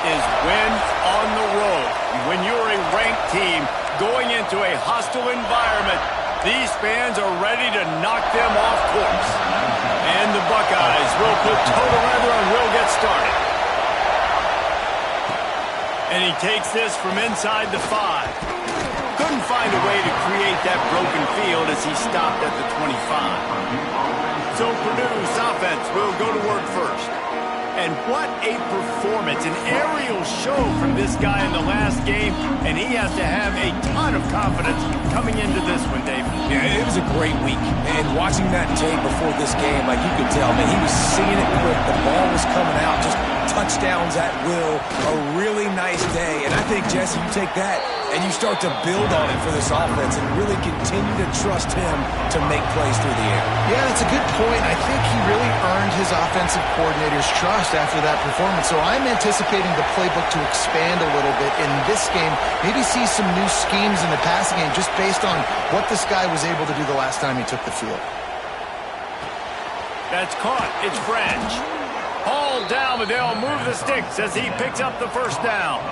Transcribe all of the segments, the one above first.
is win on the road. When you're a ranked team going into a hostile environment, these fans are ready to knock them off course. And the Buckeyes will put toe to leather and will get started. And he takes this from inside the 5. Couldn't find a way to create that broken field as he stopped at the 25. So Purdue's offense will go to work first. And what a performance, an aerial show from this guy in the last game, and he has to have a ton of confidence coming into this one, Dave. Yeah, it was a great week, and watching that tape before this game, like you could tell, man, he was seeing it quick, the ball was coming out, just touchdowns at will, a really nice day, and I think, Jesse, you take that and you start to build on it for this offense and really continue to trust him to make plays through the air. Yeah, that's a good point. I think he really earned his offensive coordinator's trust after that performance. So I'm anticipating the playbook to expand a little bit in this game. Maybe see some new schemes in the passing game just based on what this guy was able to do the last time he took the field. That's caught. It's Branch. Hauled down, but they'll move the sticks as he picks up the first down.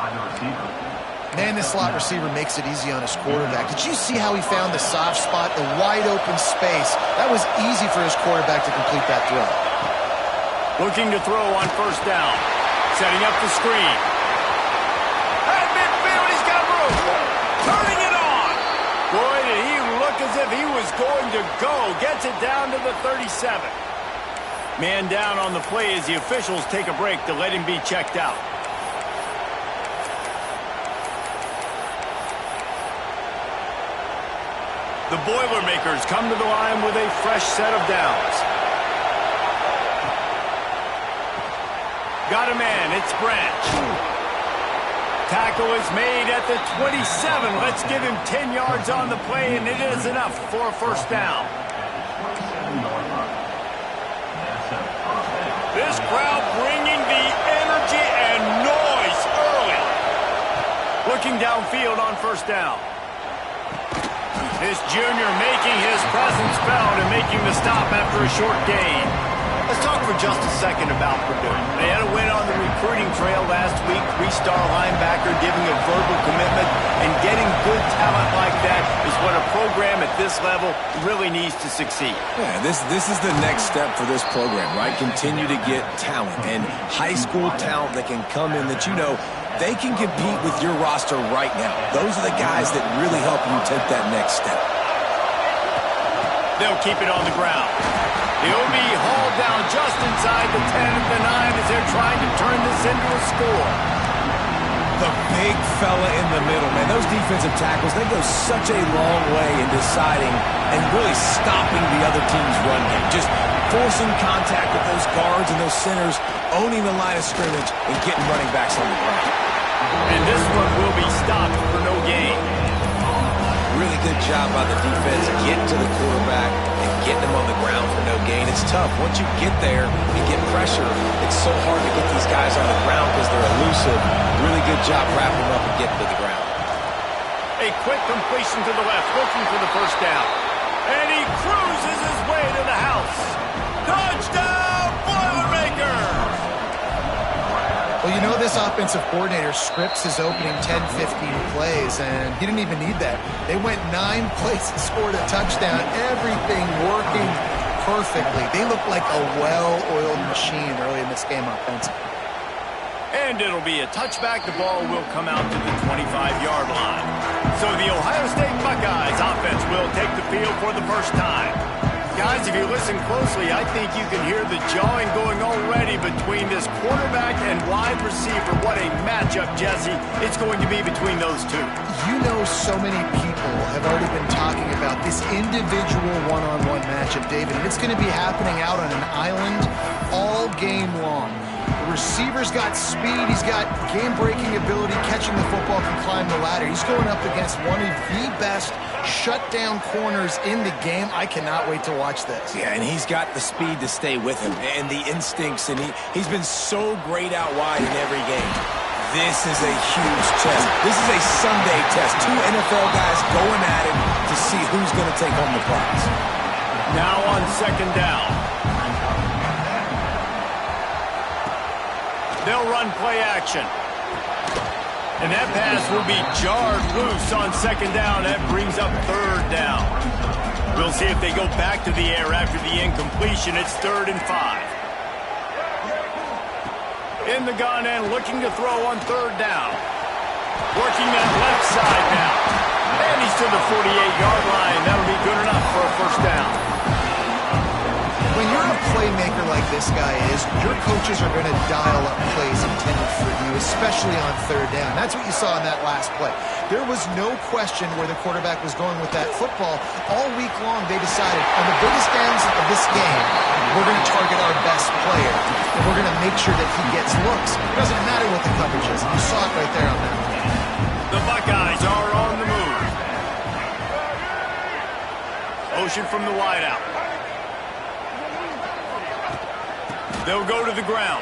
Man, this slot receiver makes it easy on his quarterback. Did you see how he found the soft spot, the wide open space? That was easy for his quarterback to complete that throw. Looking to throw on first down. Setting up the screen. At midfield, he's got room. Turning it on. Boy, did he look as if he was going to go. Gets it down to the 37. Man down on the play as the officials take a break to let him be checked out. The Boilermakers come to the line with a fresh set of downs. Got a man, it's Branch. Tackle is made at the 27. Let's give him 10 yards on the play, and it is enough for a first down. This crowd bringing the energy and noise early. Looking downfield on first down. This junior making his presence felt and making the stop after a short gain. Let's talk for just a second about Purdue. They had a win on the recruiting trail last week. 3-star linebacker giving a verbal commitment, and getting good talent like that is what a program at this level really needs to succeed. Yeah, this is the next step for this program, right? Continue to get talent and high school talent that can come in that they can compete with your roster right now. Those are the guys that really help you take that next step. They'll keep it on the ground. He'll be hauled down just inside the 10 at the 9 as they're trying to turn this into a score. The big fella in the middle, man. Those defensive tackles, they go such a long way in deciding and really stopping the other team's run game. Just forcing contact with those guards and those centers, owning the line of scrimmage, and getting running backs on the ground. And this one will be stopped for no gain. Really good job by the defense getting to the quarterback and getting him on the ground for no gain. It's tough. Once you get there and get pressure, it's so hard to get these guys on the ground because they're elusive. Really good job wrapping them up and getting to the ground. A quick completion to the left, looking for the first down. And he cruises his way to the house. Touchdown, Boilermakers! Well, this offensive coordinator scripts his opening 10-15 plays, and he didn't even need that. They went 9 plays and scored a touchdown, everything working perfectly. They look like a well-oiled machine early in this game offensively. And it'll be a touchback. The ball will come out to the 25-yard line. So the Ohio State Buckeyes offense will take the field for the first time. Guys, if you listen closely, I think you can hear the jawing going already between this quarterback and wide receiver. What a matchup, Jesse, it's going to be between those two. So many people have already been talking about this individual one-on-one matchup, David, and it's going to be happening out on an island all game long. The receiver's got speed, he's got game-breaking ability, catching the football, can climb the ladder. He's going up against one of the best shutdown corners in the game. I cannot wait to watch this. Yeah, and he's got the speed to stay with him and the instincts, and he's been so great out wide in every game. This is a huge test. This is a Sunday test. 2 NFL guys going at it to see who's going to take home the prize. Now on second down. They'll run play action. And that pass will be jarred loose on second down. That brings up third down. We'll see if they go back to the air after the incompletion. It's 3rd and 5. In the gun and looking to throw on 3rd down. Working that left side now. And he's to the 48-yard line. That'll be good enough for a first down. When you're a playmaker like this guy is, your coaches are going to dial up plays intended for you, especially on 3rd down. That's what you saw in that last play. There was no question where the quarterback was going with that football. All week long, they decided, on the biggest downs of this game, we're going to target our best player, and we're going to make sure that he gets looks. It doesn't matter what the coverage is. You saw it right there on that play. The Buckeyes are on the move. Motion from the wideout. They'll go to the ground.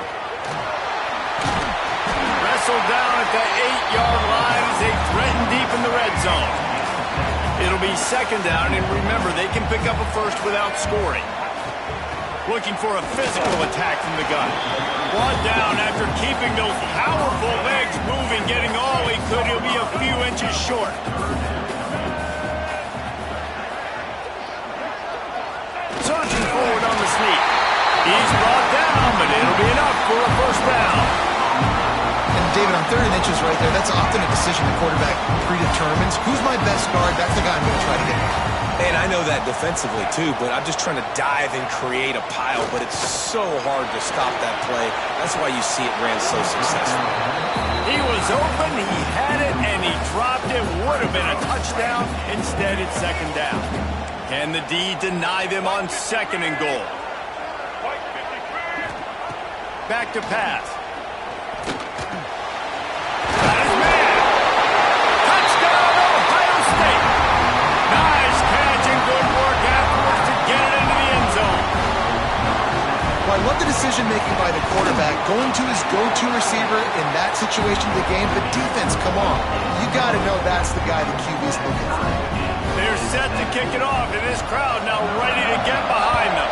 Wrestled down at the 8-yard line as they threaten deep in the red zone. It'll be 2nd down, and remember, they can pick up a first without scoring. Looking for a physical attack from the gun. Brought down after keeping those powerful legs moving, getting all he could. He'll be a few inches short. Surging forward on the sneak. He's brought down, but it'll be enough for a first down. And David, on 3rd and inches right there, that's often a decision the quarterback predetermines. Who's my best guard? That's the guy I'm going to try to get by. And I know that defensively, too, but I'm just trying to dive and create a pile, but it's so hard to stop that play. That's why you see it ran so successful. He was open, he had it, and he dropped it. Would have been a touchdown. Instead, it's 2nd down. Can the D deny them on 2nd and goal? Back to pass. That is man. Touchdown, Ohio State. Nice catch and good work afterwards to get it into the end zone. Well, I love the decision-making by the quarterback, going to his go-to receiver in that situation of the game. But defense, come on. You got to know that's the guy the QB's looking for. They're set to kick it off, and this crowd now ready to get behind them.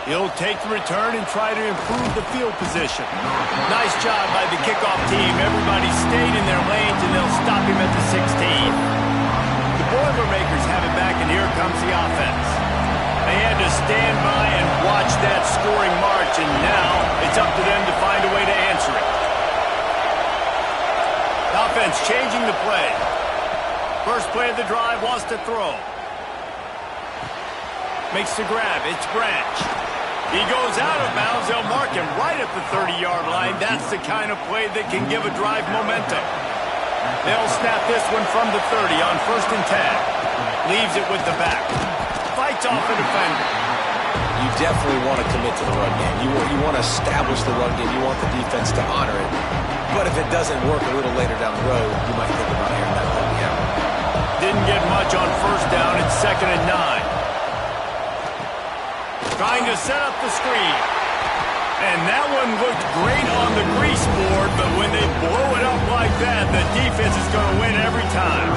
He'll take the return and try to improve the field position. Nice job by the kickoff team. Everybody stayed in their lanes, and they'll stop him at the 16. The Boilermakers have it back, and here comes the offense. They had to stand by and watch that scoring march, and now it's up to them to find a way to answer it. The offense changing the play. First play of the drive, wants to throw. Makes the grab. It's Branch. He goes out of bounds. They'll mark him right at the 30-yard line. That's the kind of play that can give a drive momentum. They'll snap this one from the 30 on 1st and 10. Leaves it with the back. Fights off a defender. You definitely want to commit to the run game. You want to establish the run game. You want the defense to honor it. But if it doesn't work a little later down the road, you might think about airing that play out. Didn't get much on 1st down. It's 2nd and 9. Trying to set up the screen. And that one looked great on the grease board, but when they blow it up like that, the defense is going to win every time.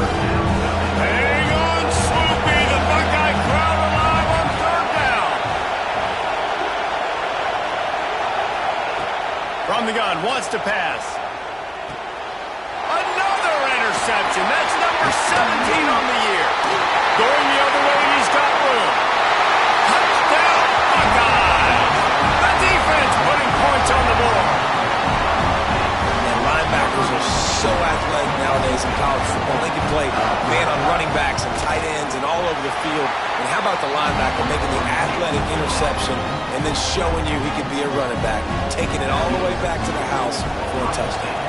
Hang on, Sloopy. The Buckeye crowd alive on 3rd down. From the gun, wants to pass. Another interception. That's number 17 on the year. Going the other way, he's got room. Touchdown, Buckeyes! The defense putting points on the board. And linebackers are so athletic nowadays in college football. They can play man on running backs and tight ends and all over the field. And how about the linebacker making the athletic interception and then showing you he could be a running back, taking it all the way back to the house for a touchdown.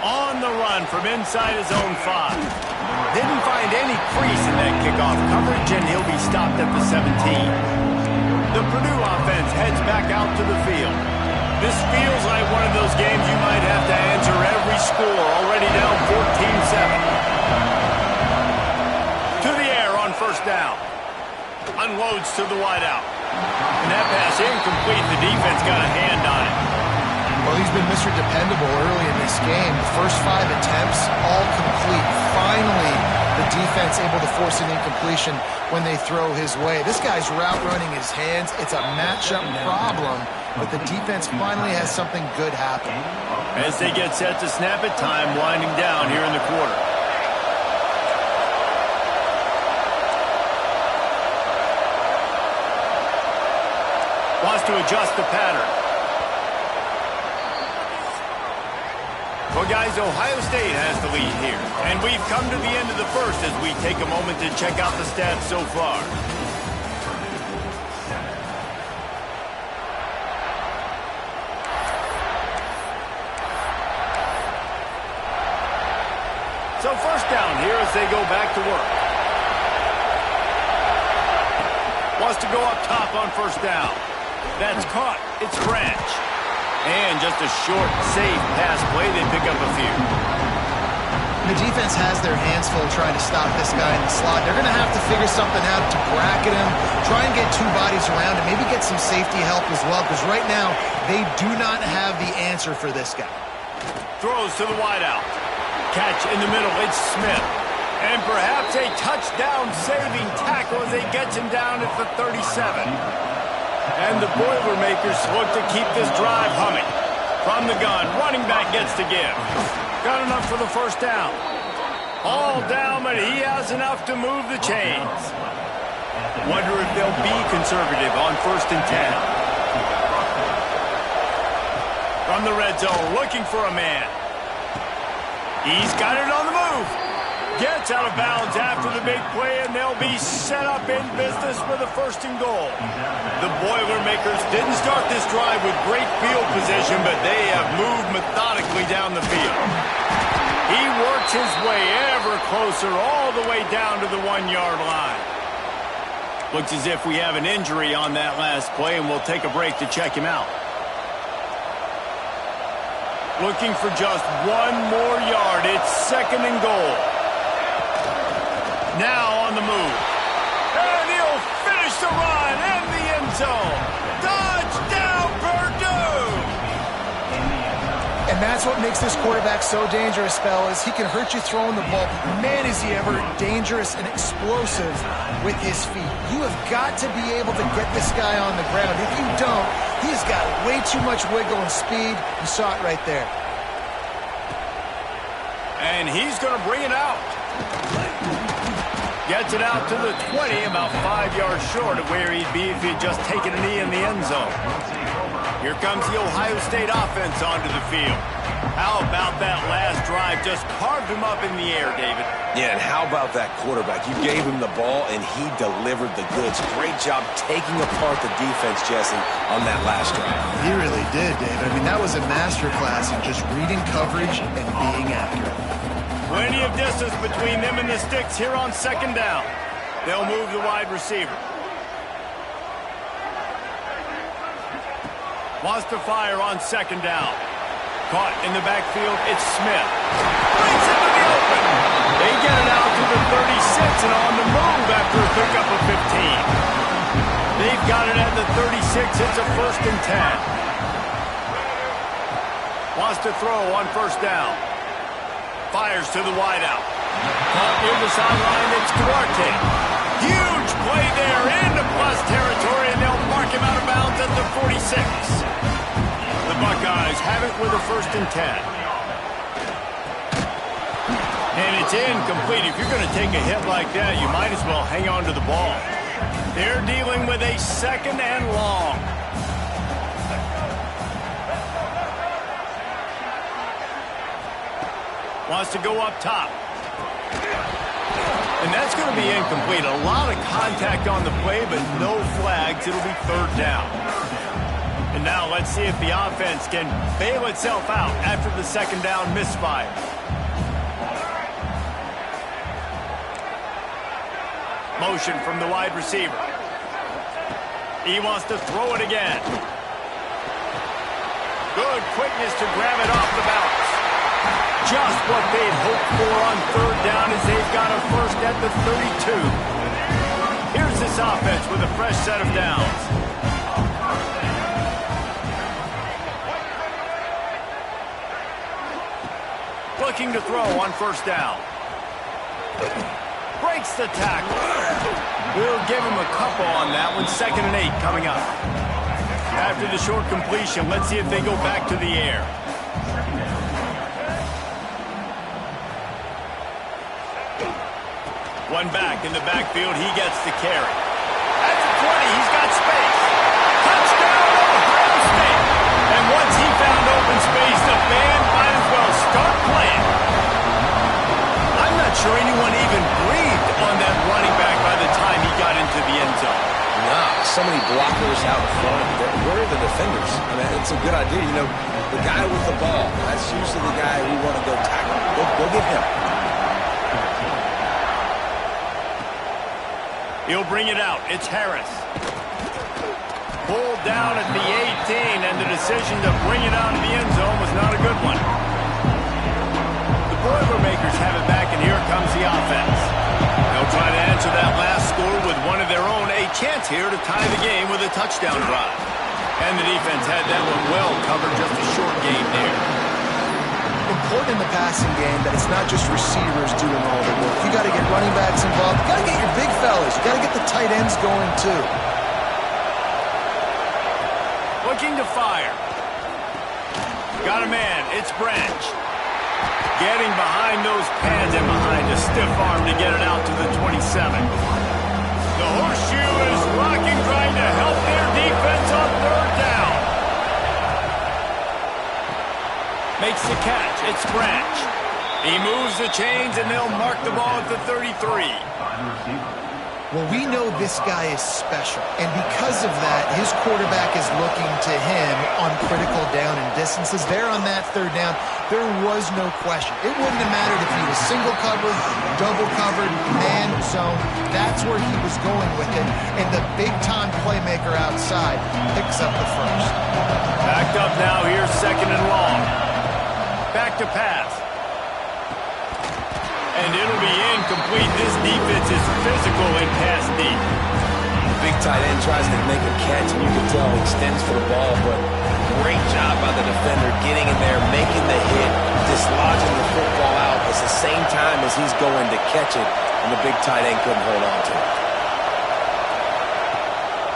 On the run from inside his own 5. Didn't find any crease in that kickoff coverage, and he'll be stopped at the 17. The Purdue offense heads back out to the field. This feels like one of those games you might have to answer every score, already down 14-7. To the air on 1st down. Unloads to the wideout. And that pass incomplete. The defense got a hand on it. Well, he's been Mr. Dependable early in this game. The first 5 attempts, all complete. Finally The defense able to force an incompletion when they throw his way. This guy's route running his hands. It's a matchup problem, but the defense finally has something good happen. As they get set to snap it, time winding down here in the quarter. Wants to adjust the pattern. Well, guys, Ohio State has the lead here. And we've come to the end of the first as we take a moment to check out the stats so far. So first down here as they go back to work. Wants to go up top on first down. That's caught. It's Branch. And just a short, safe pass play. They pick up a few. The defense has their hands full trying to stop this guy in the slot. They're going to have to figure something out to bracket him, try and get two bodies around him, maybe get some safety help as well, because right now they do not have the answer for this guy. Throws to the wideout. Catch in the middle. It's Smith. And perhaps a touchdown-saving tackle as they get him down at the 37. And the Boilermakers look to keep this drive humming. From the gun, running back gets to give. Got enough for the first down. All down, but he has enough to move the chains. Wonder if they'll be conservative on 1st and 10. From the red zone, looking for a man. He's got it on the move. Gets out of bounds after the big play, and they'll be set up in business with a 1st and goal. The Boilermakers didn't start this drive with great field position, but they have moved methodically down the field. He works his way ever closer all the way down to the 1-yard line. Looks as if we have an injury on that last play, and we'll take a break to check him out. Looking for just 1 more yard. It's 2nd and goal. Now on the move. And he'll finish the run in the end zone. Touchdown, Purdue! And that's what makes this quarterback so dangerous, fellas. He can hurt you throwing the ball. Man, is he ever dangerous and explosive with his feet. You have got to be able to get this guy on the ground. If you don't, he's got way too much wiggle and speed. You saw it right there. And he's going to bring it out. Gets it out to the 20, about 5 yards short of where he'd be if he'd just taken a knee in the end zone. Here comes the Ohio State offense onto the field. How about that last drive? Just carved him up in the air, David. Yeah, and how about that quarterback? You gave him the ball, and he delivered the goods. Great job taking apart the defense, Jesse, on that last drive. He really did, David. I mean, that was a masterclass in just reading coverage and being accurate. Plenty of distance between them and the sticks here on 2nd down. They'll move the wide receiver. Wants to fire on 2nd down. Caught in the backfield, it's Smith. Brings it to the open. They get it out to the 36 and on the move after a pickup of 15. They've got it at the 36. It's a 1st and 10. Wants to throw on 1st down. Fires to the wideout. Caught near the sideline, it's Duarte. Huge play there into plus territory, and they'll mark him out of bounds at the 46. The Buckeyes have it with a 1st and 10. And it's incomplete. If you're going to take a hit like that, you might as well hang on to the ball. They're dealing with a 2nd and long. Wants to go up top. And that's going to be incomplete. A lot of contact on the play, but no flags. It'll be 3rd down. And now let's see if the offense can bail itself out after the 2nd down misfire. Motion from the wide receiver. He wants to throw it again. Good quickness to grab it off the bounce. Just what they'd hoped for on 3rd down as they've got a 1st at the 32. Here's this offense with a fresh set of downs. Looking to throw on 1st down. Breaks the tackle. We'll give him a couple on that one. 2nd and 8 coming up. After the short completion, let's see if they go back to the air. One back in the backfield. He gets the carry. At the 20, he's got space. Touchdown, Ohio State. And once he found open space, the band might as well start playing. I'm not sure anyone even breathed on that running back by the time he got into the end zone. Nah, so many blockers out front. Where are the defenders? I mean, it's a good idea. You know, the guy with the ball, that's usually the guy we want to go tackle. Go get him. He'll bring it out. It's Harris. Pulled down at the 18, and the decision to bring it out of the end zone was not a good one. The Boilermakers have it back, and here comes the offense. They'll try to answer that last score with one of their own. A chance here to tie the game with a touchdown drive. And the defense had that one well covered, just a short game there. Important in the passing game that it's not just receivers doing all the work. You got to get running backs involved. You got to get your big fellas. You got to get the tight ends going too. Looking to fire. Got a man. It's Branch. Getting behind those pads and behind a stiff arm to get it out to the 27. The horseshoe is rocking, trying to help their defense on 3rd down. Makes the catch. It's Branch. He moves the chains, and they'll mark the ball at the 33. Well, we know this guy is special, and because of that, his quarterback is looking to him on critical down and distances. There on that 3rd down, there was no question. It wouldn't have mattered if he was single covered, double covered, man zone. That's where he was going with it, and the big-time playmaker outside picks up the first. Backed up now. Here's 2nd and long. Back to pass. And it'll be incomplete. This defense is physical in pass deep. Big tight end tries to make a catch, and you can tell he extends for the ball, but great job by the defender getting in there, making the hit, dislodging the football out at the same time as he's going to catch it, and the big tight end couldn't hold on to it.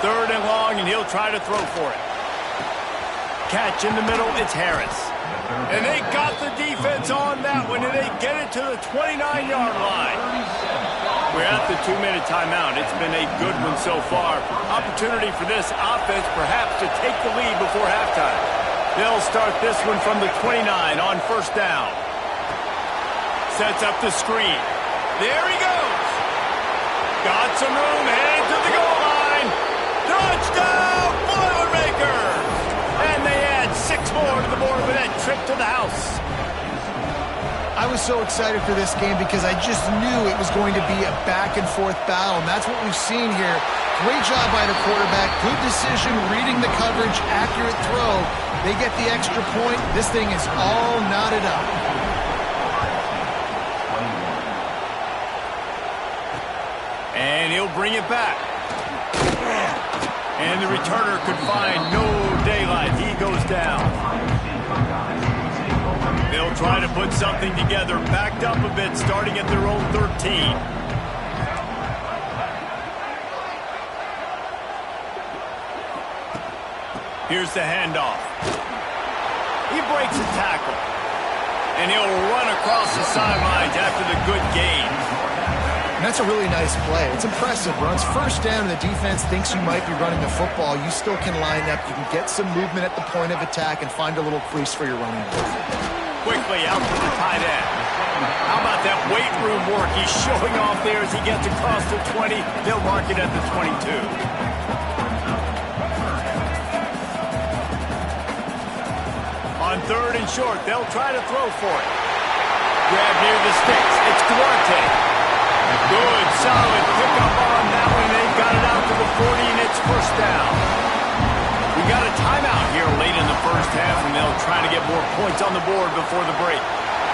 3rd and long, and he'll try to throw for it. Catch in the middle. It's Harris. And they got the defense on that one, and they get it to the 29-yard line. We're at the 2-minute timeout. It's been a good one so far. Opportunity for this offense perhaps to take the lead before halftime. They'll start this one from the 29 on 1st down. Sets up the screen. There he goes. Got some room, heading to the goal line. Touchdown, Boilermakers! And they add 6 more to the board with that trip to the house. I was so excited for this game because I just knew it was going to be a back-and-forth battle, and that's what we've seen here. Great job by the quarterback, good decision, reading the coverage, accurate throw. They get the extra point. This thing is all knotted up. And he'll bring it back. And the returner could find no daylight. He goes down. They'll try to put something together, backed up a bit, starting at their own 13. Here's the handoff. He breaks a tackle. And he'll run across the sidelines after the good gain. And that's a really nice play. It's impressive. Runs 1st down, and the defense thinks you might be running the football. You still can line up. You can get some movement at the point of attack and find a little crease for your running back. Quickly out to the tight end. How about that weight room work? He's showing off there as he gets across the 20. They'll mark it at the 22. On 3rd and short, they'll try to throw for it. Grab near the sticks. It's Duarte. Good, solid pickup on that one. They've got it out to the 40, and it's 1st down. We got a timeout here late in the 1st half, and they'll try to get more points on the board before the break.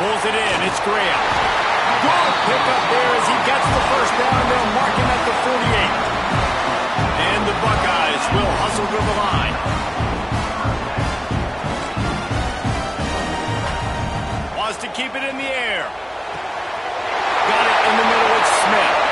Pulls it in. It's Graham. Good pickup there as he gets the 1st down. They'll mark him at the 48. And the Buckeyes will hustle to the line. Wants to keep it in the air. Got it in the middle. It's Smith.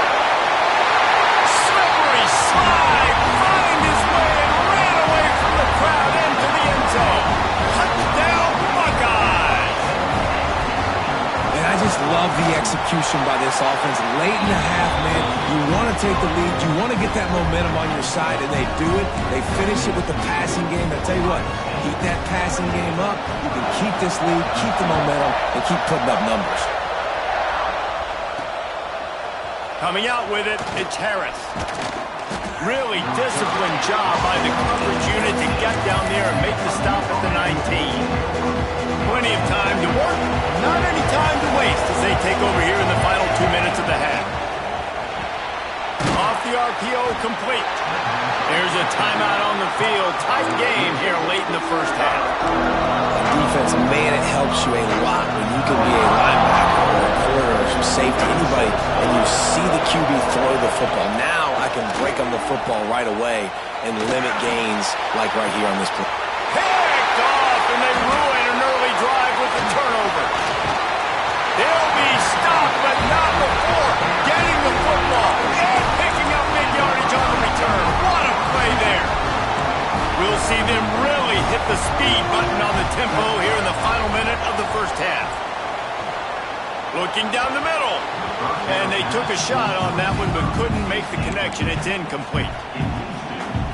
execution by this offense. Late in the half, man, you want to take the lead. You want to get that momentum on your side, and they do it. They finish it with the passing game. I tell you what, keep that passing game up. You can keep this lead, keep the momentum, and keep putting up numbers. Coming out with it, it's Harris. Really disciplined job by the coverage unit to get down there and make the stop at the 19. Plenty of time to work, not any time to waste as they take over here in the final 2 minutes of the half. Off the RPO, complete. There's a timeout on the field. Tight game here late in the first half. Defense, man, it helps you a lot when you can be a linebacker or a corner or some safety, anybody, and you see the QB throw the football. Now I can break on the football right away and limit gains like right here on this play. Picked off, and they ruin an early drive with the turnover. They'll be stopped, but not before getting the football and picking up mid-yardage on the return. What a play there. We'll see them really hit the speed button on the tempo here in the final minute of the first half. Looking down the middle. And they took a shot on that one, but couldn't make the connection. It's incomplete.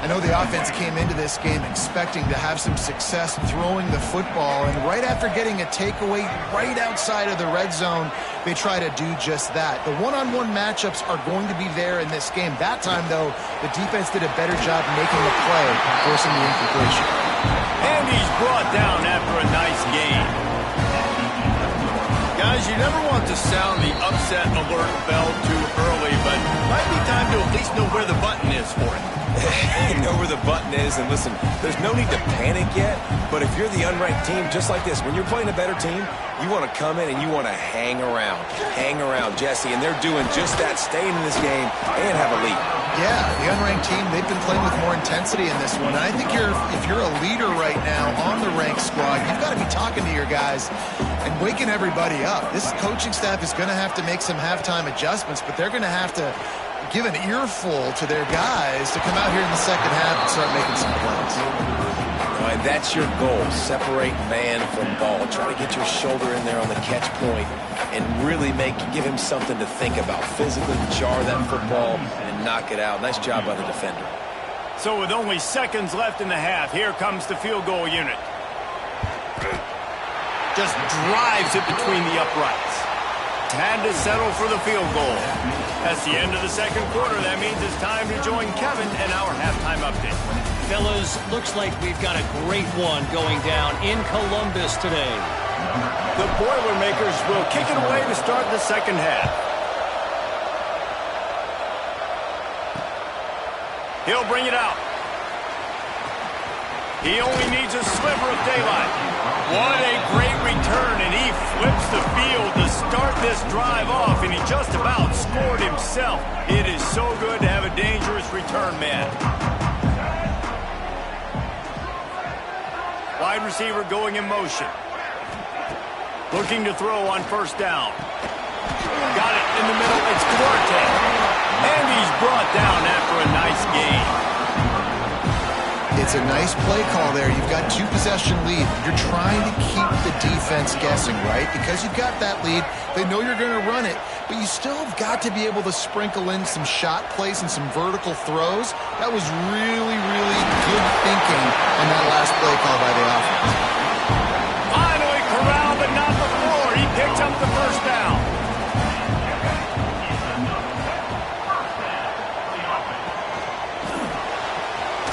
I know the offense came into this game expecting to have some success throwing the football, and right after getting a takeaway right outside of the red zone, they try to do just that. The one-on-one matchups are going to be there in this game. That time, though, the defense did a better job making the play, forcing the incompletion. And he's brought down after a nice game. Guys, you never want to sound the upset alert bell too early, but might be time to at least know where the button is for it. Know where the button is, and listen, there's no need to panic yet, but if you're the unranked team, just like this, when you're playing a better team, you want to come in and you want to hang around, Jesse, and they're doing just that, staying in this game and have a lead. Yeah, the unranked team, they've been playing with more intensity in this one, and I think if you're a leader right now on the ranked squad, you've got to be talking to your guys and waking everybody up. This coaching staff is going to have to make some halftime adjustments, but they're going to have to give an earful to their guys to come out here in the second half and start making some plays. All right, that's your goal. Separate man from ball. Try to get your shoulder in there on the catch point and really give him something to think about. Physically jar that football and knock it out. Nice job by the defender. So with only seconds left in the half, here comes the field goal unit. Just drives it between the uprights. Had to settle for the field goal. That's the end of the second quarter. That means it's time to join Kevin and our halftime update. Fellas, looks like we've got a great one going down in Columbus today. The Boilermakers will kick it away to start the second half. He'll bring it out. He only needs a sliver of daylight. What a great return, and he flips the field to start this drive off, and he just about scored himself. It is so good to have a dangerous return man. Wide receiver going in motion. Looking to throw on first down. Got it in the middle. It's Duarte. And he's brought down after a nice game. It's a nice play call there. You've got 2-possession lead. You're trying to keep the defense guessing, right? Because you've got that lead, they know you're going to run it, but you still have got to be able to sprinkle in some shot plays and some vertical throws. That was really, really good thinking on that last play call by the offense. Finally corralled, but not before. He picks up the first down.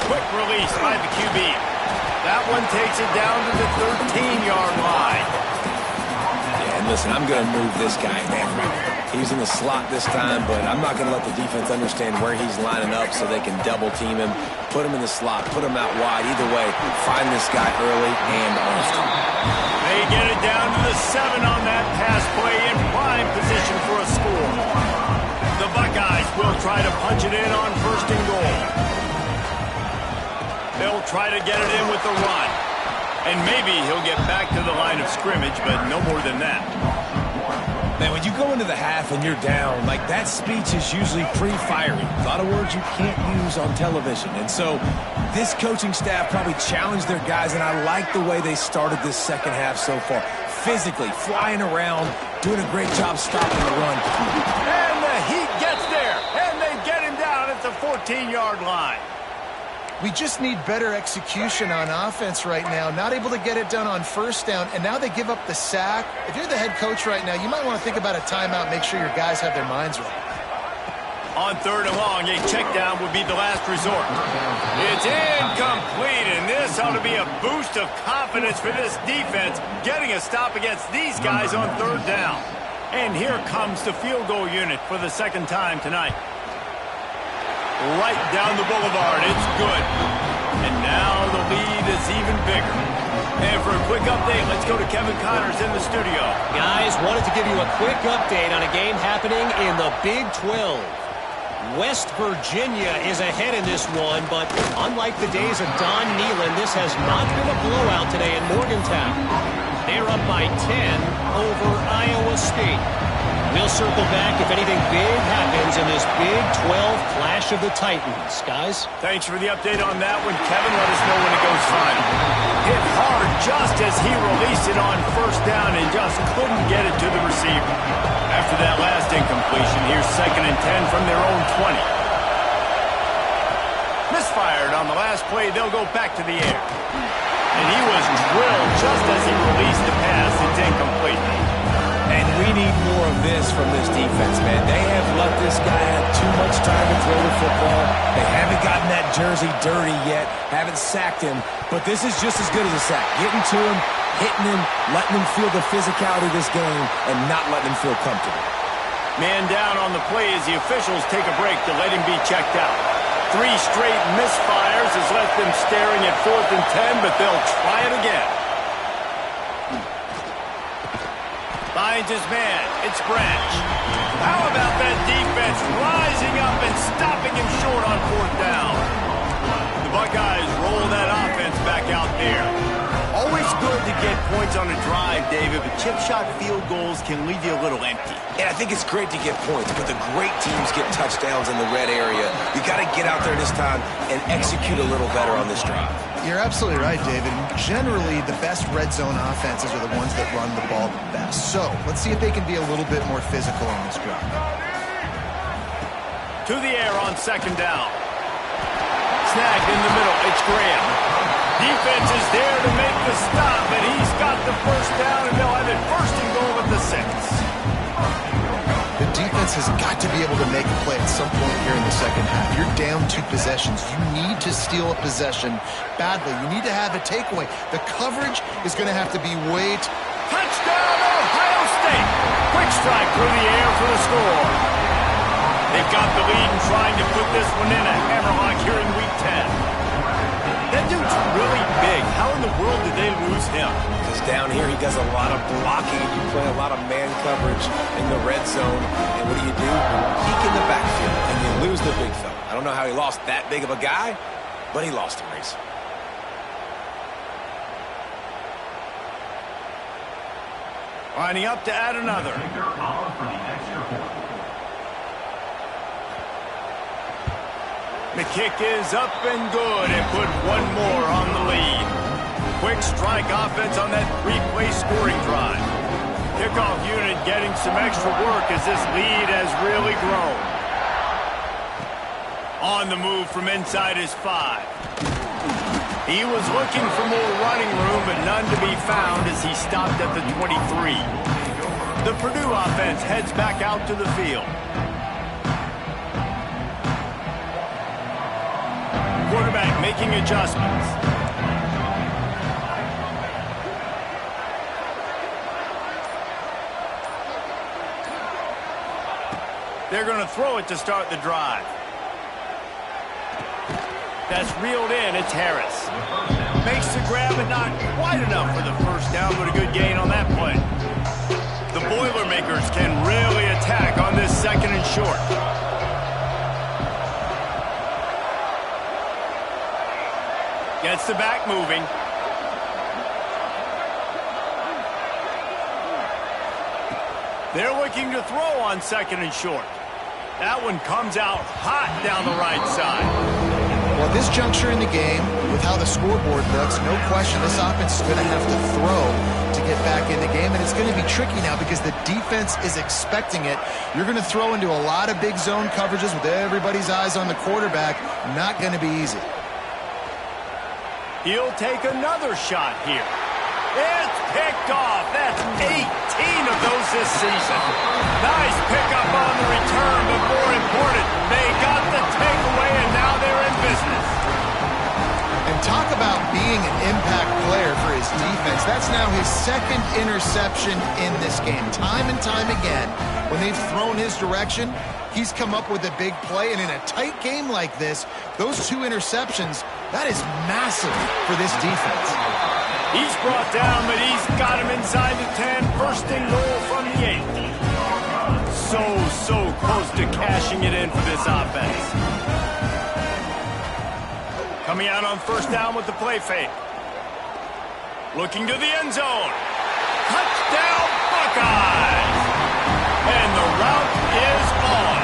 Quick release by the QB. That one takes it down to the 13-yard line. Yeah, and listen, I'm going to move this guy, man. He's in the slot this time, but I'm not going to let the defense understand where he's lining up so they can double team him, put him in the slot, put him out wide. Either way, find this guy early and often. They get it down to the 7 on that pass play in prime position for a score. The Buckeyes will try to punch it in on first and goal. They'll try to get it in with the run. And maybe he'll get back to the line of scrimmage, but no more than that. Man, when you go into the half and you're down, like that speech is usually pretty fiery. A lot of words you can't use on television. And so this coaching staff probably challenged their guys, and I like the way they started this second half so far. physically, flying around, doing a great job stopping the run. And the Heat gets there, and they get him down at the 14-yard line. We just need better execution on offense right now. Not able to get it done on first down, and now they give up the sack. If you're the head coach right now, you might want to think about a timeout, make sure your guys have their minds right. On 3rd and long, a check down would be the last resort. It's incomplete, and this ought to be a boost of confidence for this defense, getting a stop against these guys on 3rd down. And here comes the field goal unit for the second time tonight. Right down the boulevard, it's good. And now the lead is even bigger. And for a quick update, let's go to Kevin Connors in the studio. Guys, wanted to give you a quick update on a game happening in the Big 12. West Virginia is ahead in this one, but unlike the days of Don Nehlen, this has not been a blowout today in Morgantown. They're up by 10 over Iowa State. We'll circle back if anything big happens in this Big 12 clash of the Titans. Guys? Thanks for the update on that one, Kevin. Let us know when it goes final. Hit hard just as he released it on 1st down and just couldn't get it to the receiver. After that last incompletion, here's 2nd and 10 from their own 20. Misfired on the last play. They'll go back to the air. And he was drilled just as he released the pass. It's incomplete. And we need more of this from this defense, man. They have let this guy have too much time to throw the football. They haven't gotten that jersey dirty yet, haven't sacked him, but this is just as good as a sack. Getting to him, hitting him, letting him feel the physicality of this game, and not letting him feel comfortable. Man down on the play as the officials take a break to let him be checked out. 3 straight misfires has left them staring at 4th and 10, but they'll try it again. Finds his man. It's Branch. How about that defense rising up and stopping him short on 4th down? The Buckeyes roll that offense back out there. Always good to get points on a drive, David, but chip shot field goals can leave you a little empty. And I think it's great to get points, but the great teams get touchdowns in the red area. You got to get out there this time and execute a little better on this drive. You're absolutely right, David. Generally, the best red zone offenses are the ones that run the ball the best. So, let's see if they can be a little bit more physical on this drive. To the air on 2nd down. Snagged in the middle. It's Graham. Defense is there to make the stop, and he's got the 1st down, and they'll have it 1st and goal at the 6. The defense has got to be able to make a play at some point here in the second half. You're down 2 possessions. You need to steal a possession badly. You need to have a takeaway. The coverage is going to have to be Touchdown, Ohio State! Quick strike through the air for the score. They've got the lead and trying to put this one in a hammerlock here in Week 10. That dude's really big. How in the world did they lose him? Because down here he does a lot of blocking. You play a lot of man coverage in the red zone. And what do? Peek in the backfield, and you lose the big fella. I don't know how he lost that big of a guy, but he lost him, Reese. Lining up to add another. The kick is up and good and put one more on the lead. Quick strike offense on that 3-play scoring drive. Kickoff unit getting some extra work as this lead has really grown. On the move from inside his 5. He was looking for more running room, but none to be found as he stopped at the 23. The Purdue offense heads back out to the field. Quarterback making adjustments. They're going to throw it to start the drive. That's reeled in. It's Harris. Makes the grab, but not quite enough for the 1st down, but a good gain on that play. The Boilermakers can really attack on this 2nd and short. Gets the back moving. They're looking to throw on 2nd and short. That one comes out hot down the right side. Well, at this juncture in the game, with how the scoreboard looks, no question this offense is going to have to throw to get back in the game, and it's going to be tricky now because the defense is expecting it. You're going to throw into a lot of big zone coverages with everybody's eyes on the quarterback. Not going to be easy. He'll take another shot here. It's picked off. That's 18 of those this season. Nice pickup on the return, but more important, they got the takeaway, and now they're in business. And talk about being an impact player for his defense. That's now his second interception in this game. Time and time again, when they've thrown his direction, he's come up with a big play. And in a tight game like this, those 2 interceptions, that is massive for this defense. He's brought down, but he's got him inside the 10. First and goal from the 8. So close to cashing it in for this offense. Coming out on first down with the play fake. Looking to the end zone. Touchdown, Buckeyes! And the route is on.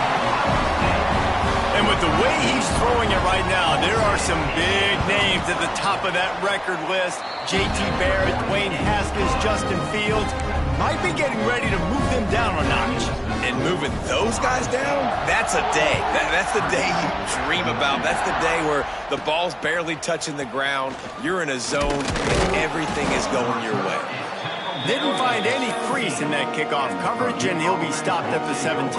And with the way he's throwing it right now, there are some big names at the top of that record list. J.T. Barrett, Dwayne Haskins, Justin Fields might be getting ready to move them down a notch. And moving those guys down, that's a day. That's the day you dream about. That's the day where the ball's barely touching the ground, you're in a zone, and everything is going your way. Didn't find any crease in that kickoff coverage, and he'll be stopped at the 17.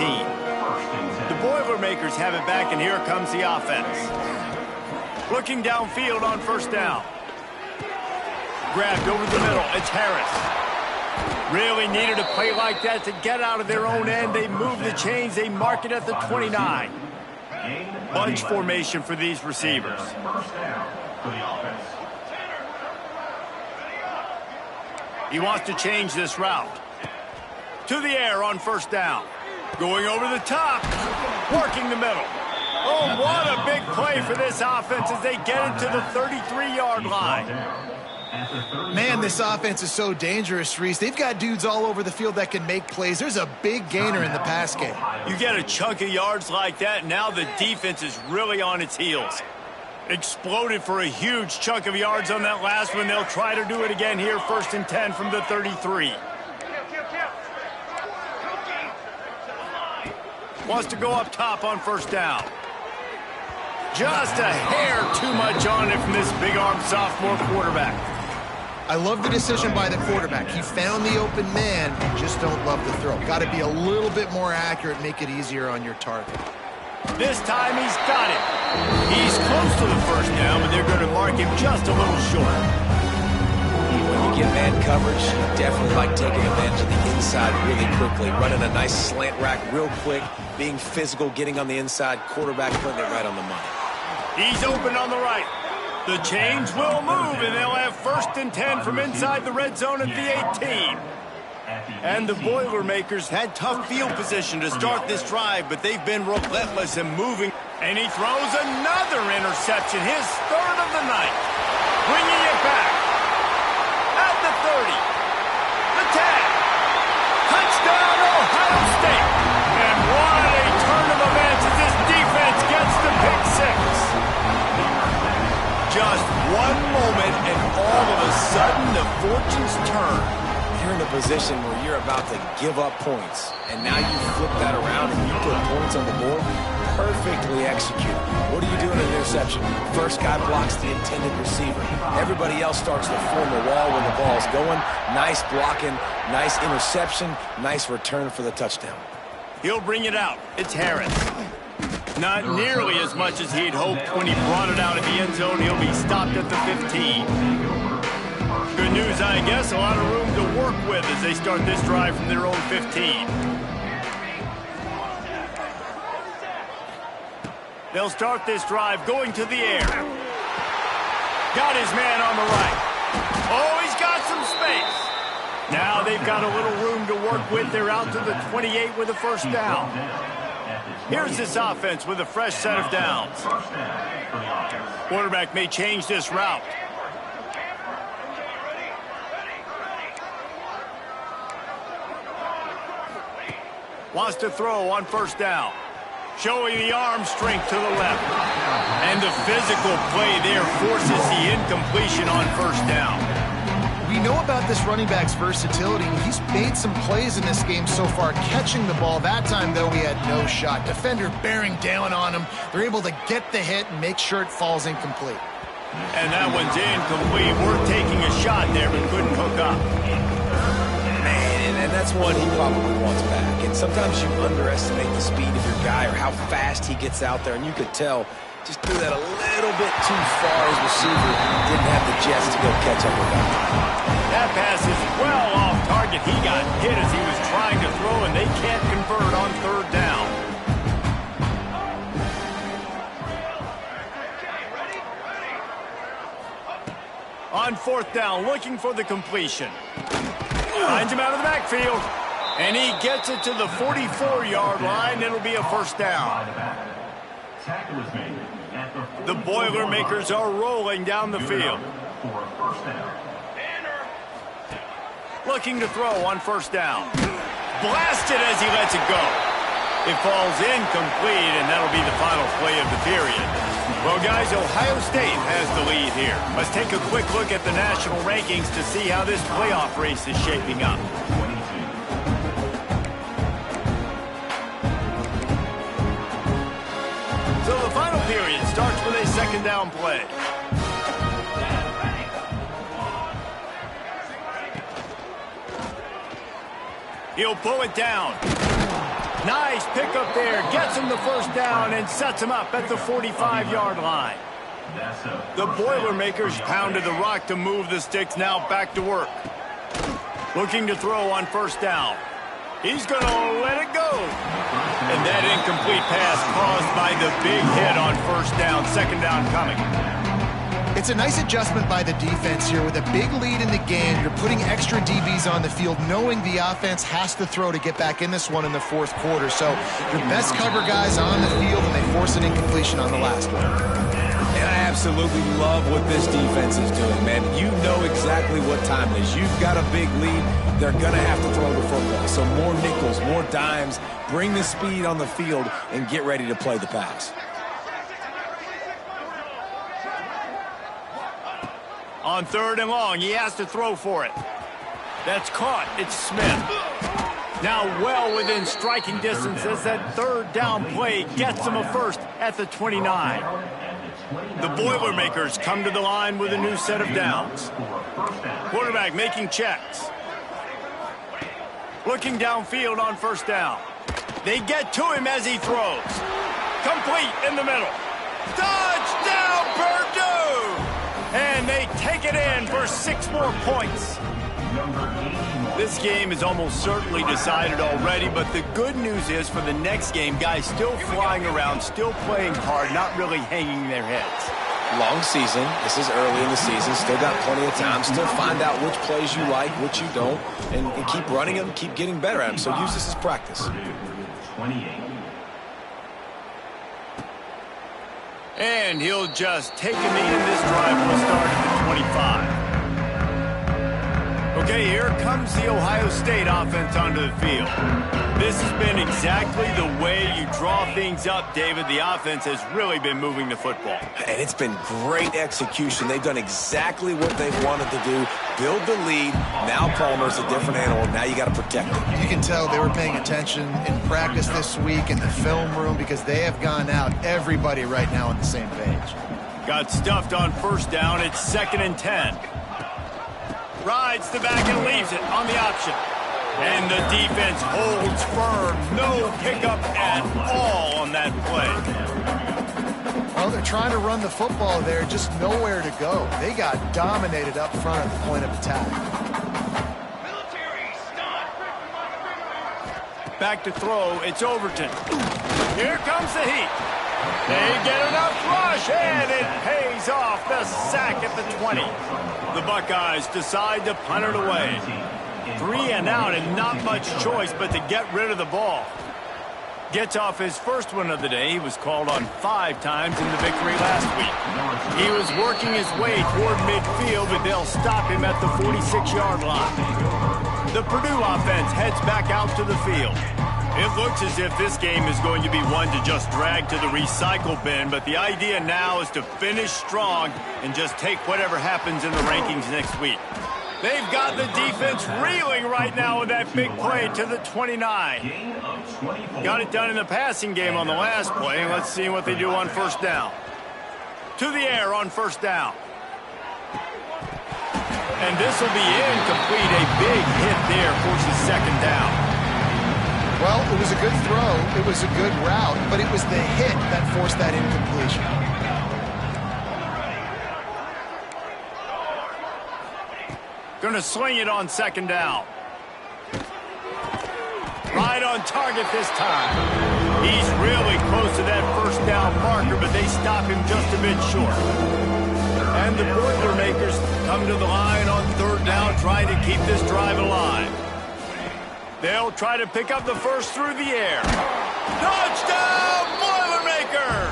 The Boilermakers have it back, and here comes the offense. Looking downfield on first down. Grabbed over the middle. It's Harris. Really needed a play like that to get out of their own end. They move the chains. They mark it at the 29. Bunch formation for these receivers. He wants to change this route. To the air on first down. Going over the top. Working the middle. Oh, what a big play for this offense as they get it to the 33-yard line. Man, this offense is so dangerous, Reese. They've got dudes all over the field that can make plays. There's a big gainer in the pass game. You get a chunk of yards like that, now the defense is really on its heels. Exploded for a huge chunk of yards on that last one. They'll try to do it again here, first and 10 from the 33. Wants to go up top on first down. Just a hair too much on it from this big-armed sophomore quarterback. I love the decision by the quarterback. He found the open man, just don't love the throw. Got to be a little bit more accurate, make it easier on your target. This time he's got it. He's close to the first down, but they're going to mark him just a little short. When you get man coverage, you definitely like taking advantage of the inside really quickly, running a nice slant rack real quick, being physical, getting on the inside, quarterback putting it right on the money. He's open on the right. The chains will move, and they'll have first and 10 from inside the red zone at the 18. And the Boilermakers had tough field position to start this drive, but they've been relentless in moving. And he throws another interception, his third of the night. Bringing it back. At the 30. The 10. Touchdown, Ohio State. And what a turn of events as this defense gets the pick six. Just one moment, and all of a sudden, the fortunes turn. You're in a position where you're about to give up points, and now you flip that around and you put points on the board. Perfectly executed. What do you do in an interception? First guy blocks the intended receiver. Everybody else starts to form a wall when the ball's going. Nice blocking, nice interception, nice return for the touchdown. He'll bring it out. It's Harris. Not nearly as much as he'd hoped when he brought it out at the end zone. He'll be stopped at the 15. Good news, I guess. A lot of room to work with as they start this drive from their own 15. They'll start this drive going to the air. Got his man on the right. Oh, he's got some space. Now they've got a little room to work with. They're out to the 28 with a first down. Here's this offense with a fresh set of downs. Quarterback may change this route. Wants to throw on first down. Showing the arm strength to the left. And the physical play there forces the incompletion on first down. We know about this running back's versatility. He's made some plays in this game so far, catching the ball. That time, though, he had no shot. Defender bearing down on him. They're able to get the hit and make sure it falls incomplete. And that one's incomplete. We're taking a shot there, but couldn't hook up. Man, and that's one he probably wants back. And sometimes you underestimate the speed of your guy or how fast he gets out there, and you could tell just threw that a little bit too far. His receiver didn't have the jets to go catch up with that. That pass is well off target. He got hit as he was trying to throw, and they can't convert on third down. On fourth down, looking for the completion. Finds him out of the backfield, and he gets it to the 44-yard line. It'll be a first down. The Boilermakers are rolling down the field. Looking to throw on first down. Blasted as he lets it go. It falls incomplete, and that'll be the final play of the period. Well, guys, Ohio State has the lead here. Let's take a quick look at the national rankings to see how this playoff race is shaping up. So the final period starts with a second down play. He'll pull it down. Nice pickup there. Gets him the first down and sets him up at the 45-yard line. The Boilermakers pounded the rock to move the sticks. Now back to work. Looking to throw on first down. He's going to let it go. And that incomplete pass caused by the big hit on first down. Second down coming. It's a nice adjustment by the defense here. With a big lead in the game, you're putting extra DBs on the field, knowing the offense has to throw to get back in this one in the fourth quarter. So your best cover guys on the field, and they force an incompletion on the last one. And I absolutely love what this defense is doing, man. You know exactly what time it is. You've got a big lead. They're going to have to throw the football. So more nickels, more dimes, bring the speed on the field, and get ready to play the pass. On third and long, he has to throw for it. That's caught. It's Smith. Now well within striking distance as that third down play gets him a first at the 29. The Boilermakers come to the line with a new set of downs. Quarterback making checks. Looking downfield on first down. They get to him as he throws. Complete in the middle. Touchdown, Purdue! And they take it in for 6 more points. This game is almost certainly decided already, but the good news is for the next game, guys still flying around, still playing hard, not really hanging their heads. Long season. This is early in the season. Still got plenty of time. Still find out which plays you like, which you don't, and keep running them, keep getting better at them. So use this as practice. And he'll just take a knee, and this drive will start at the 25. Okay, here comes the Ohio State offense onto the field. This has been exactly the way you draw things up, David. The offense has really been moving the football. And it's been great execution. They've done exactly what they've wanted to do. Build the lead. Now Palmer's a different animal. Now you got to protect it. You can tell they were paying attention in practice this week in the film room because they have gone out, everybody right now on the same page. Got stuffed on first down. It's 2nd and 10. Rides the back and leaves it on the option. And the defense holds firm. No pickup at all on that play. Well, they're trying to run the football there, just nowhere to go. They got dominated up front at the point of attack. Back to throw. It's Overton. Here comes the heat. They get enough rush, and it pays off. The sack at the 20. The Buckeyes decide to punt it away. 3 and out, and not much choice but to get rid of the ball. Gets off his first one of the day. He was called on 5 times in the victory last week. He was working his way toward midfield, but they'll stop him at the 46-yard line. The Purdue offense heads back out to the field. It looks as if this game is going to be one to just drag to the recycle bin, but the idea now is to finish strong and just take whatever happens in the rankings next week. They've got the defense reeling right now with that big play to the 29. Got it done in the passing game on the last play, and let's see what they do on first down. To the air on first down. And this will be incomplete. A big hit there forces second down. Well, it was a good throw. It was a good route, but it was the hit that forced that incompletion. Going to sling it on second down. Right on target this time. He's really close to that first down marker, but they stop him just a bit short. And the Boilermakers come to the line on third down, trying to keep this drive alive. They'll try to pick up the first through the air. Touchdown, Boilermakers!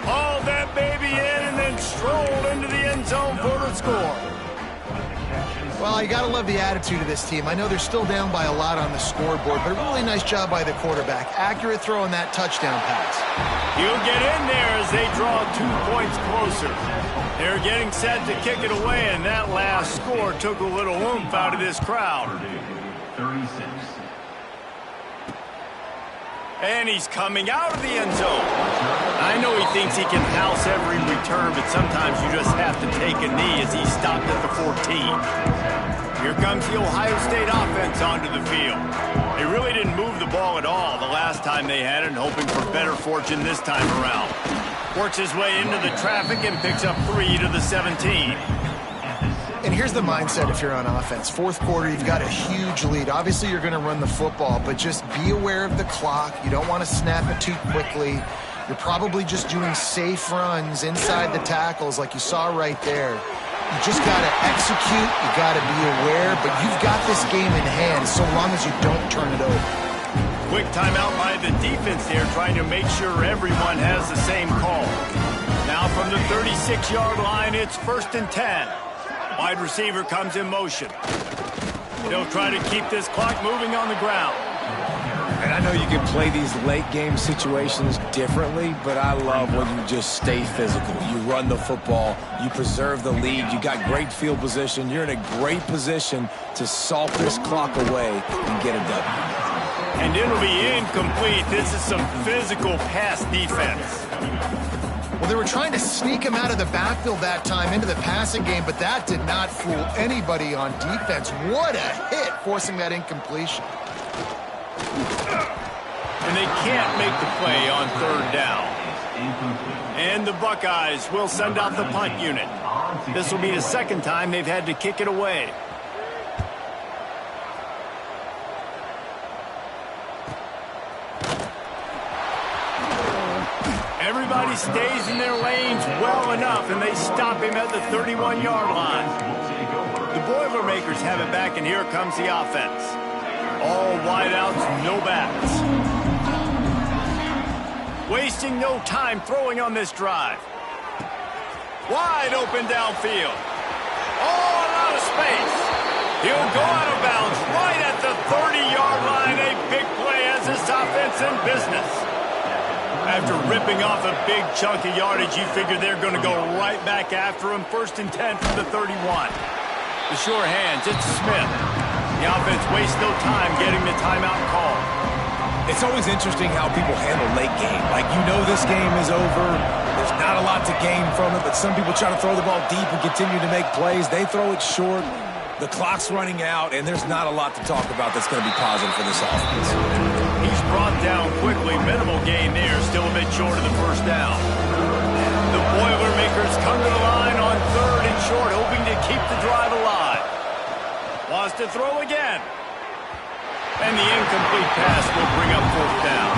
Haul that baby in and then stroll into the end zone for the score. Well, you got to love the attitude of this team. I know they're still down by a lot on the scoreboard, but a really nice job by the quarterback. Accurate throw on that touchdown pass. He'll get in there as they draw 2 points closer. They're getting set to kick it away, and that last score took a little oomph out of this crowd. 36. And he's coming out of the end zone. I know he thinks he can house every return, but sometimes you just have to take a knee as he stopped at the 14. Here comes the Ohio State offense onto the field. They really didn't move the ball at all the last time they had it, hoping for better fortune this time around. Works his way into the traffic and picks up 3 to the 17. And here's the mindset if you're on offense. Fourth quarter, you've got a huge lead. Obviously, you're going to run the football, but just be aware of the clock. You don't want to snap it too quickly. You're probably just doing safe runs inside the tackles like you saw right there. You just got to execute. You got to be aware, but you've got this game in hand so long as you don't turn it over. Quick timeout by the defense there, trying to make sure everyone has the same call. Now from the 36-yard line, it's 1st and 10. Wide receiver comes in motion. He'll try to keep this clock moving on the ground. And I know you can play these late-game situations differently, but I love when you just stay physical. You run the football, you preserve the lead, you got great field position, you're in a great position to salt this clock away and get a W. And it'll be incomplete. This is some physical pass defense. Well, they were trying to sneak him out of the backfield that time into the passing game, but that did not fool anybody on defense. What a hit, forcing that incompletion. And they can't make the play on third down. And the Buckeyes will send out the punt unit. This will be the second time they've had to kick it away. Everybody stays in their lanes well enough, and they stop him at the 31-yard line. The Boilermakers have it back, and here comes the offense. All wideouts, no backs. Wasting no time throwing on this drive. Wide open downfield. Oh, a lot of space. He'll go out of bounds right at the 30-yard line. A big play as this offense in business. After ripping off a big chunk of yardage, you figure they're going to go right back after him. 1st and 10 from the 31. The sure hands, it's Smith. The offense wastes no time getting the timeout call. It's always interesting how people handle late game. Like, you know this game is over. There's not a lot to gain from it, but some people try to throw the ball deep and continue to make plays. They throw it short. The clock's running out, and there's not a lot to talk about that's going to be positive for this offense. He's brought down quickly. Minimal gain there. Still a bit short of the first down. The Boilermakers come to the line on 3rd and short, hoping to keep the drive alive. Wants to throw again. And the incomplete pass will bring up 4th down.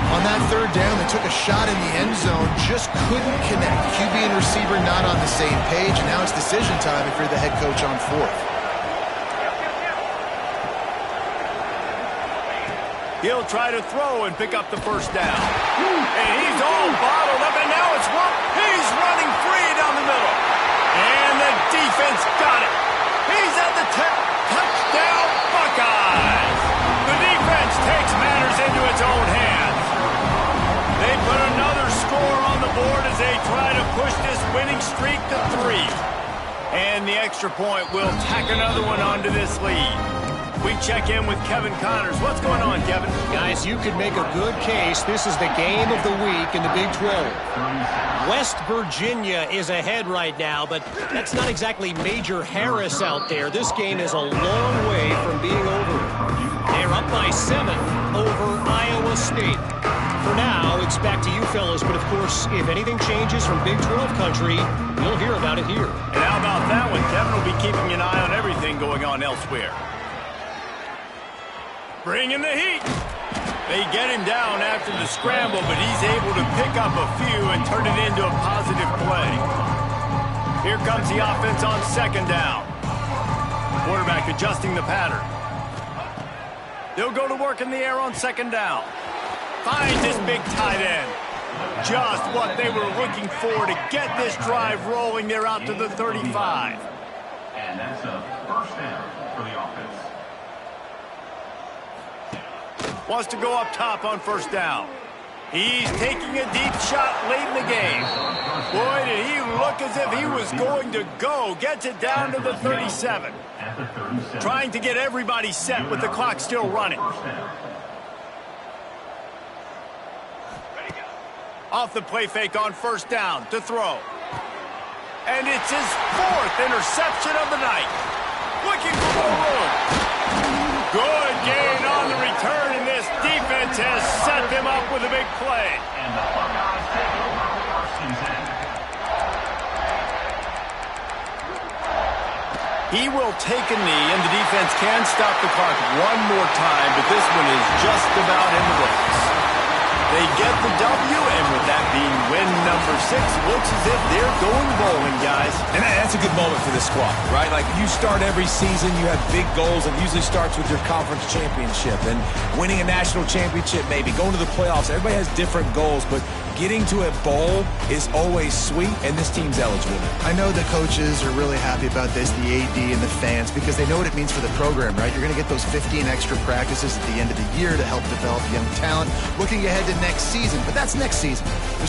On that 3rd down, they took a shot in the end zone, just couldn't connect. QB and receiver not on the same page, and now it's decision time if you're the head coach on 4th. He'll try to throw and pick up the first down. And he's all bottled up, and now it's work. He's running free down the middle. And the defense got it. He's at the 10. Touchdown, Buckeyes. The defense takes matters into its own hands. They put another score on the board as they try to push this winning streak to 3. And the extra point will tack another one onto this lead. We check in with Kevin Connors. What's going on, Kevin? Guys, you could make a good case. This is the game of the week in the Big 12. West Virginia is ahead right now, but that's not exactly Major Harris out there. This game is a long way from being over. They're up by 7 over Iowa State. For now, it's back to you fellas, but of course, if anything changes from Big 12 country, you'll hear about it here. And how about that one? Kevin will be keeping an eye on everything going on elsewhere. Bringing the heat. They get him down after the scramble, but he's able to pick up a few and turn it into a positive play. Here comes the offense on second down. Quarterback adjusting the pattern. They'll go to work in the air on second down. Finds his big tight end. Just what they were looking for to get this drive rolling. They're out to the 35. And that's a first down for the offense. Wants to go up top on first down. He's taking a deep shot late in the game. Boy, did he look as if he was going to go. Gets it down to the 37. Trying to get everybody set with the clock still running. Off the play fake on first down to throw. And it's his 4th interception of the night. Looking for more room. Good gain on the return, and this defense has set them up with a big play. And the Buckeyes take over first and 10. He will take a knee, and the defense can stop the clock one more time, but this one is just about in the books. They get the W, and with that being win number 6, looks as if they're going bowling, guys. And that's a good moment for this squad, right? Like, you start every season, you have big goals, and it usually starts with your conference championship and winning a national championship, maybe going to the playoffs. Everybody has different goals, but getting to a bowl is always sweet, and this team's eligible. I know the coaches are really happy about this, the AD and the fans, because they know what it means for the program, right? You're going to get those 15 extra practices at the end of the year to help develop young talent, looking ahead to next season. But that's next season.